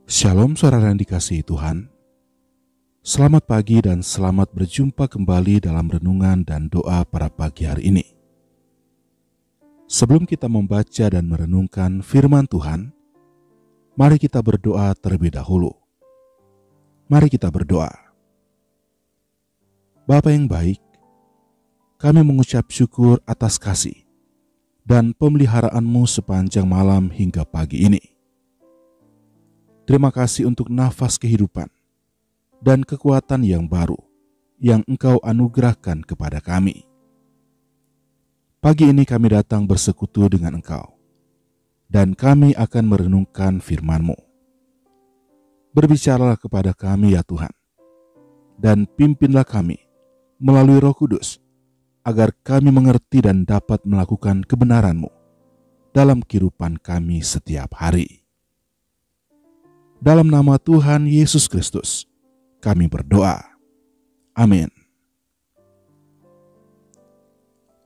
Shalom saudara yang dikasihi Tuhan. Selamat pagi dan selamat berjumpa kembali dalam renungan dan doa pada pagi hari ini. Sebelum kita membaca dan merenungkan firman Tuhan, mari kita berdoa terlebih dahulu. Mari kita berdoa. Bapa yang baik, kami mengucap syukur atas kasih dan pemeliharaan-Mu sepanjang malam hingga pagi ini. Terima kasih untuk nafas kehidupan dan kekuatan yang baru yang Engkau anugerahkan kepada kami. Pagi ini kami datang bersekutu dengan Engkau, dan kami akan merenungkan firman-Mu. Berbicaralah kepada kami ya Tuhan, dan pimpinlah kami melalui Roh Kudus, agar kami mengerti dan dapat melakukan kebenaran-Mu dalam kehidupan kami setiap hari. Dalam nama Tuhan Yesus Kristus, kami berdoa. Amin.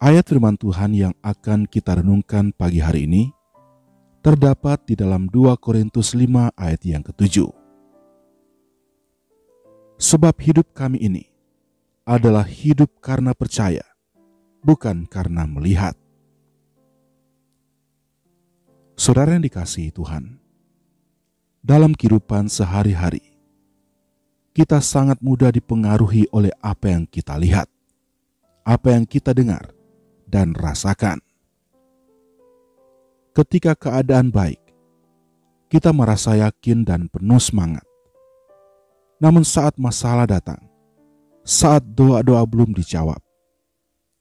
Ayat firman Tuhan yang akan kita renungkan pagi hari ini terdapat di dalam 2 Korintus 5 ayat yang ke-7. Sebab hidup kami ini adalah hidup karena percaya, bukan karena melihat. Saudara yang dikasihi Tuhan, dalam kehidupan sehari-hari, kita sangat mudah dipengaruhi oleh apa yang kita lihat, apa yang kita dengar, dan rasakan. Ketika keadaan baik, kita merasa yakin dan penuh semangat. Namun saat masalah datang, saat doa-doa belum dijawab,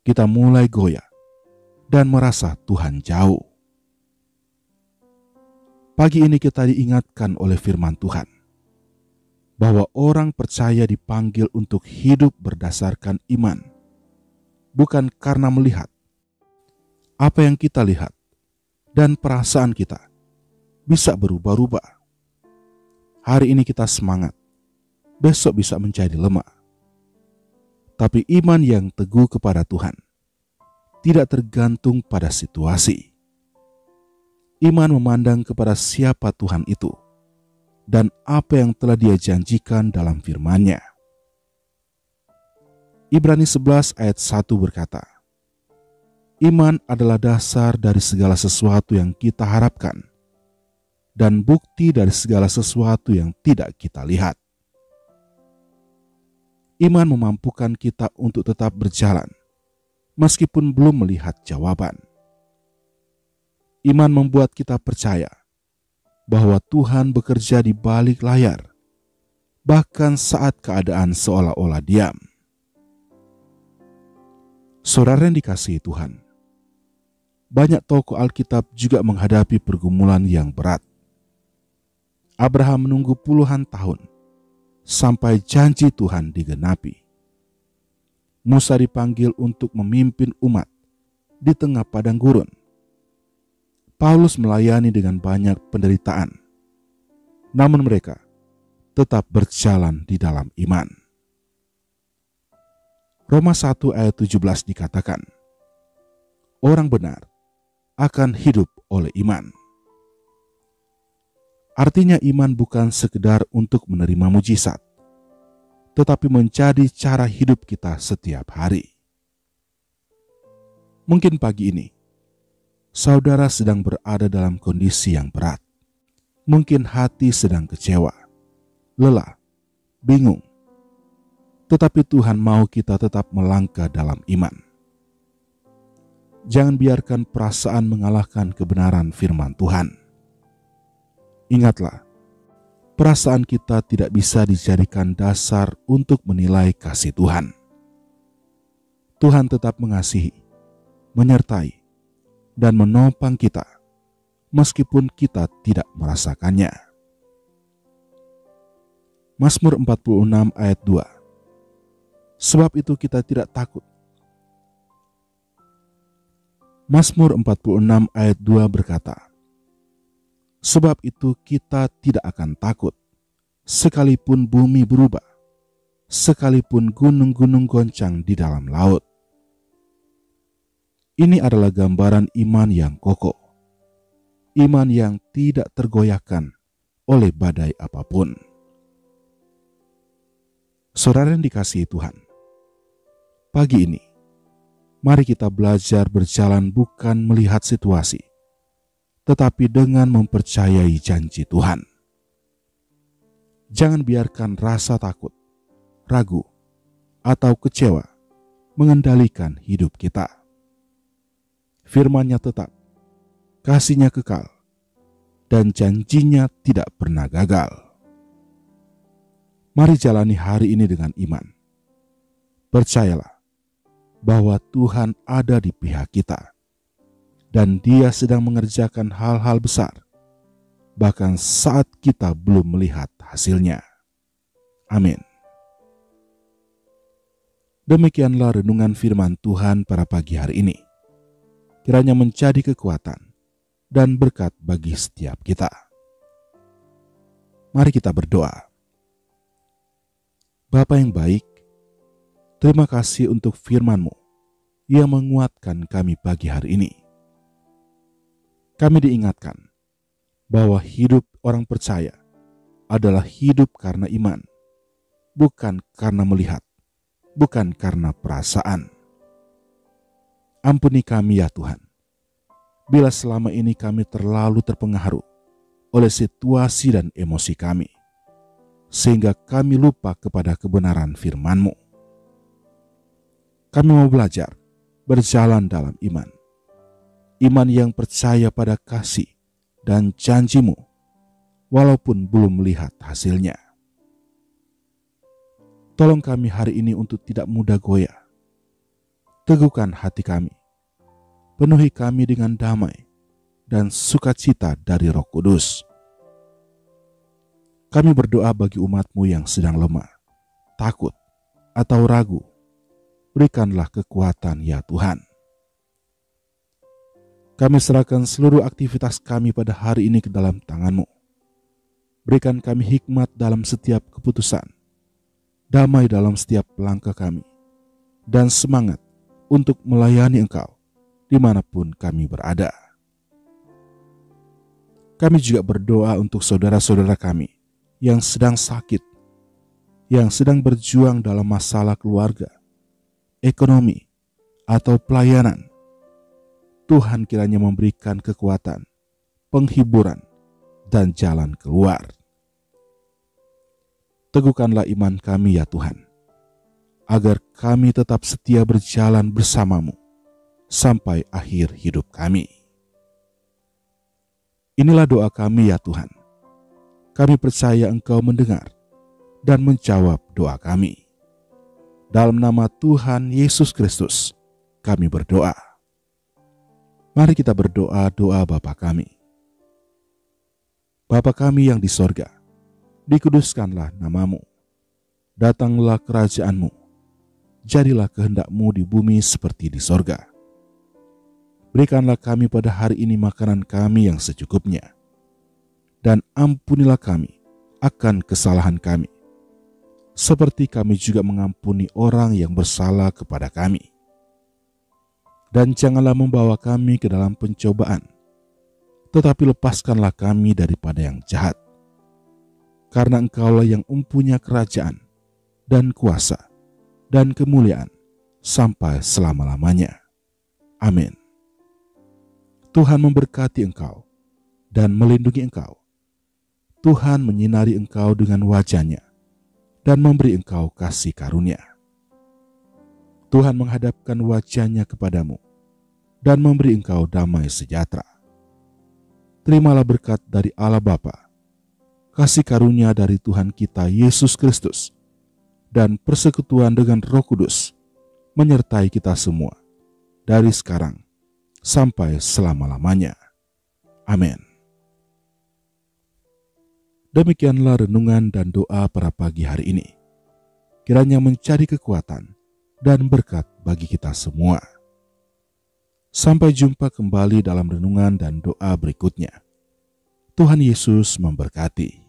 kita mulai goyah dan merasa Tuhan jauh. Pagi ini kita diingatkan oleh firman Tuhan bahwa orang percaya dipanggil untuk hidup berdasarkan iman, bukan karena melihat. Apa yang kita lihat dan perasaan kita bisa berubah-ubah. Hari ini kita semangat, besok bisa menjadi lemah. Tapi iman yang teguh kepada Tuhan tidak tergantung pada situasi. Iman memandang kepada siapa Tuhan itu dan apa yang telah Dia janjikan dalam firman-Nya. Ibrani 11 ayat 1 berkata, iman adalah dasar dari segala sesuatu yang kita harapkan dan bukti dari segala sesuatu yang tidak kita lihat. Iman memampukan kita untuk tetap berjalan meskipun belum melihat jawaban. Iman membuat kita percaya bahwa Tuhan bekerja di balik layar, bahkan saat keadaan seolah-olah diam. Saudara yang dikasihi Tuhan, banyak tokoh Alkitab juga menghadapi pergumulan yang berat. Abraham menunggu puluhan tahun sampai janji Tuhan digenapi. Musa dipanggil untuk memimpin umat di tengah padang gurun. Paulus melayani dengan banyak penderitaan, namun mereka tetap berjalan di dalam iman. Roma 1 ayat 17 dikatakan, orang benar akan hidup oleh iman. Artinya iman bukan sekedar untuk menerima mujizat, tetapi menjadi cara hidup kita setiap hari. Mungkin pagi ini, saudara sedang berada dalam kondisi yang berat. Mungkin hati sedang kecewa, lelah, bingung. Tetapi Tuhan mau kita tetap melangkah dalam iman. Jangan biarkan perasaan mengalahkan kebenaran firman Tuhan. Ingatlah, perasaan kita tidak bisa dijadikan dasar untuk menilai kasih Tuhan. Tuhan tetap mengasihi, menyertai, dan menopang kita meskipun kita tidak merasakannya. Mazmur 46 ayat 2. Sebab itu kita tidak takut. Mazmur 46 ayat 2 berkata, sebab itu kita tidak akan takut, sekalipun bumi berubah, sekalipun gunung-gunung goncang di dalam laut. Ini adalah gambaran iman yang kokoh, iman yang tidak tergoyahkan oleh badai apapun. Saudara yang dikasihi Tuhan, pagi ini mari kita belajar berjalan bukan melihat situasi, tetapi dengan mempercayai janji Tuhan. Jangan biarkan rasa takut, ragu, atau kecewa mengendalikan hidup kita. Firman-Nya tetap, kasih-Nya kekal, dan janjinya tidak pernah gagal. Mari jalani hari ini dengan iman. Percayalah bahwa Tuhan ada di pihak kita, dan Dia sedang mengerjakan hal-hal besar, bahkan saat kita belum melihat hasilnya. Amin. Demikianlah renungan firman Tuhan pada pagi hari ini. Kiranya menjadi kekuatan dan berkat bagi setiap kita. Mari kita berdoa. Bapa yang baik, terima kasih untuk firman-Mu yang menguatkan kami pagi hari ini. Kami diingatkan bahwa hidup orang percaya adalah hidup karena iman, bukan karena melihat, bukan karena perasaan. Ampuni kami ya Tuhan, bila selama ini kami terlalu terpengaruh oleh situasi dan emosi kami, sehingga kami lupa kepada kebenaran firman-Mu. Kami mau belajar berjalan dalam iman, iman yang percaya pada kasih dan janji-Mu, walaupun belum melihat hasilnya. Tolong kami hari ini untuk tidak mudah goyah. Teguhkan hati kami, penuhi kami dengan damai dan sukacita dari Roh Kudus. Kami berdoa bagi umat-Mu yang sedang lemah, takut, atau ragu. Berikanlah kekuatan ya Tuhan. Kami serahkan seluruh aktivitas kami pada hari ini ke dalam tangan-Mu. Berikan kami hikmat dalam setiap keputusan, damai dalam setiap langkah kami, dan semangat untuk melayani Engkau dimanapun kami berada. Kami juga berdoa untuk saudara-saudara kami yang sedang sakit, yang sedang berjuang dalam masalah keluarga, ekonomi, atau pelayanan. Tuhan kiranya memberikan kekuatan, penghiburan, dan jalan keluar. Teguhkanlah iman kami ya Tuhan, agar kami tetap setia berjalan bersama-Mu sampai akhir hidup kami. Inilah doa kami ya Tuhan. Kami percaya Engkau mendengar dan menjawab doa kami. Dalam nama Tuhan Yesus Kristus, kami berdoa. Mari kita berdoa doa Bapa kami. Bapa kami yang di sorga, dikuduskanlah nama-Mu. Datanglah kerajaan-Mu. Jadilah kehendak-Mu di bumi seperti di sorga. Berikanlah kami pada hari ini makanan kami yang secukupnya. Dan ampunilah kami akan kesalahan kami, seperti kami juga mengampuni orang yang bersalah kepada kami. Dan janganlah membawa kami ke dalam pencobaan, tetapi lepaskanlah kami daripada yang jahat. Karena Engkaulah yang mempunyai kerajaan, dan kuasa, dan kemuliaan, sampai selama-lamanya. Amin. Tuhan memberkati engkau, dan melindungi engkau. Tuhan menyinari engkau dengan wajah-Nya dan memberi engkau kasih karunia. Tuhan menghadapkan wajah-Nya kepadamu dan memberi engkau damai sejahtera. Terimalah berkat dari Allah Bapa, kasih karunia dari Tuhan kita Yesus Kristus, dan persekutuan dengan Roh Kudus menyertai kita semua dari sekarang sampai selama-lamanya. Amin. Demikianlah renungan dan doa pada pagi hari ini. Kiranya mencari kekuatan dan berkat bagi kita semua. Sampai jumpa kembali dalam renungan dan doa berikutnya. Tuhan Yesus memberkati.